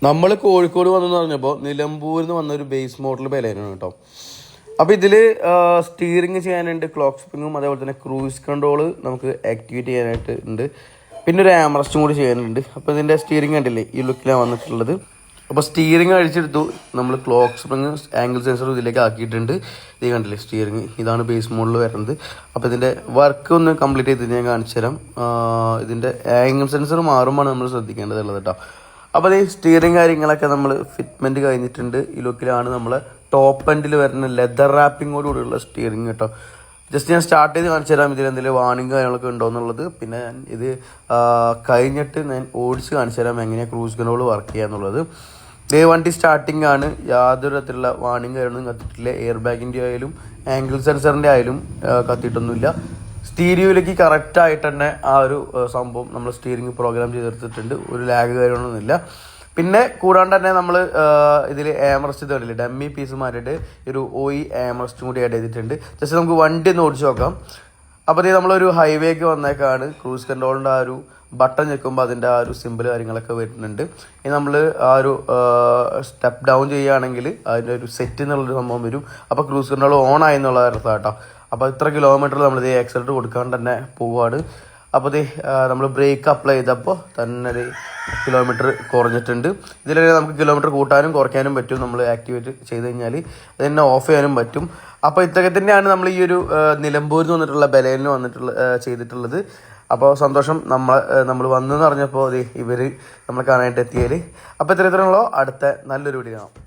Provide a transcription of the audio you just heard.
നമ്മൾ കോഴിക്കോട് വന്നെന്ന് പറഞ്ഞപ്പോൾ നിലമ്പൂരിൽ നിന്ന് വന്ന ഒരു ബേസ് മോഡൽ ബലേനാണ് കേട്ടോ. അപ്പോൾ ഇതിൽ സ്റ്റീറിങ് ചെയ്യാനുണ്ട്, ക്ലോക്ക് സ്പ്രിങ്ങും അതേപോലെ തന്നെ ക്രൂസ് കൺട്രോൾ നമുക്ക് ആക്ടിവേറ്റ് ചെയ്യാനായിട്ട് ഉണ്ട്, പിന്നെ ഒരു ആംറസ്റ്റും കൂടി ചെയ്യാനുണ്ട്. അപ്പോൾ ഇതിൻ്റെ സ്റ്റീറിങ് കണ്ടില്ലേ ഈ ലുക്കിലാണ് വന്നിട്ടുള്ളത്. അപ്പോൾ സ്റ്റീറിങ് അഴിച്ചെടുത്തു, നമ്മൾ ക്ലോക്ക് സ്പ്രിങ് ആംഗിൾ സെൻസർ ഇതിലേക്ക് ആക്കിയിട്ടുണ്ട്. ഇത് കണ്ടില്ലേ സ്റ്റീറിങ്, ഇതാണ് ബേസ് മോഡൽ വരുന്നത്. അപ്പോൾ ഇതിൻ്റെ വർക്ക് ഒന്ന് കംപ്ലീറ്റ് ചെയ്ത് ഞാൻ കാണിച്ചു തരാം. ഇതിൻ്റെ ആംഗിൾ സെൻസർ മാറുമ്പോൾ നമ്മൾ ശ്രദ്ധിക്കേണ്ടതുള്ളത് കേട്ടോ. അപ്പോൾ ഈ സ്റ്റീറിങ് കാര്യങ്ങളൊക്കെ നമ്മൾ ഫിറ്റ്മെൻറ്റ് കഴിഞ്ഞിട്ടുണ്ട്. ഈ ലുക്കിലാണ് നമ്മൾ ടോപ്പ് എൻഡിൽ വരുന്ന ലെതർ റാപ്പിങ്ങോട് കൂടിയുള്ള സ്റ്റീറിങ് കേട്ടോ. ജസ്റ്റ് ഞാൻ സ്റ്റാർട്ട് ചെയ്ത് കാണിച്ചു തരാം ഇതിൽ എന്തെങ്കിലും വാണിംഗ് കാര്യങ്ങളൊക്കെ ഉണ്ടോ എന്നുള്ളത്. പിന്നെ ഇത് കഴിഞ്ഞിട്ട് ഞാൻ ഓടിച്ച് കാണിച്ചു തരാം എങ്ങനെയാണ് ക്രൂസ് കൺട്രോൾ വർക്ക് ചെയ്യുക എന്നുള്ളത്. വണ്ടി സ്റ്റാർട്ടിംഗ് ആണ്, യാതൊരു തരത്തിലുള്ള വാണിംഗ് കാര്യങ്ങളൊന്നും കത്തിയിട്ടില്ല. എയർ ബാഗിൻ്റെ ആയാലും ആംഗിൾ സെൻസറിൻ്റെ ആയാലും കത്തിയിട്ടൊന്നുമില്ല. സ്റ്റീരിയോയിലേക്ക് കറക്റ്റായിട്ട് തന്നെ ആ ഒരു സംഭവം നമ്മൾ സ്റ്റീറിങ് പ്രോഗ്രാം ചെയ്തെടുത്തിട്ടുണ്ട്. ഒരു ലാഗ് കാര്യങ്ങളൊന്നുമില്ല. പിന്നെ കൂടാണ്ട് തന്നെ നമ്മൾ ഇതിൽ ആംറസ്റ്റ് തേടില്ല, ഡമ്മി പീസ് മാറ്റിയിട്ട് ഒരു ആംറസ്റ്റും കൂടി ആഡ് ചെയ്തിട്ടുണ്ട്. ജസ്റ്റ് നമുക്ക് വണ്ടി ഒന്ന് ഓടിച്ച് നോക്കാം. അപ്പോൾ ഇത് നമ്മളൊരു ഹൈവേക്ക് വന്നേക്കാണ്. ക്രൂസ് കൺട്രോളിൻ്റെ ആ ഒരു ബട്ടൺ ഞെക്കുമ്പോൾ അതിൻ്റെ ആ ഒരു സിമ്പിൾ കാര്യങ്ങളൊക്കെ വരുന്നുണ്ട്. ഇനി നമ്മൾ ആ ഒരു സ്റ്റെപ്പ് ഡൗൺ ചെയ്യുകയാണെങ്കിൽ അതിൻ്റെ ഒരു സെറ്റ് എന്നുള്ളൊരു സംഭവം വരും. അപ്പോൾ ക്രൂസ് കൺട്രോൾ ഓൺ ആയി എന്നുള്ള അർത്ഥം കേട്ടോ. അപ്പോൾ ഇത്ര കിലോമീറ്റർ നമ്മളിത് ആക്സിലേറ്റർ കൊടുക്കാണ്ട് തന്നെ പോവുകയാണ്. അപ്പോൾ ഇത് നമ്മൾ ബ്രേക്ക് അപ്ലൈ ചെയ്തപ്പോൾ തന്നെ ഒരു കിലോമീറ്റർ കുറഞ്ഞിട്ടുണ്ട്. ഇതിൽ നമുക്ക് കിലോമീറ്റർ കൂട്ടാനും കുറയ്ക്കാനും പറ്റും. നമ്മൾ ആക്ടിവേറ്റ് ചെയ്ത് കഴിഞ്ഞാൽ അത് തന്നെ ഓഫ് ചെയ്യാനും പറ്റും. അപ്പോൾ ഇതൊക്കെ തന്നെയാണ് നമ്മൾ ഈ ഒരു നിലമ്പൂരിൽ നിന്ന് വന്നിട്ടുള്ള ബലേനിൽ ചെയ്തിട്ടുള്ളത്. അപ്പോൾ സന്തോഷം, നമ്മൾ വന്നെന്ന് പറഞ്ഞപ്പോൾ ഇവർ നമ്മൾ കാണാനായിട്ട് എത്തിയാൽ. അപ്പോൾ ഇത്രയുള്ളൂ. അടുത്ത നല്ലൊരു വീഡിയോ കാണാം.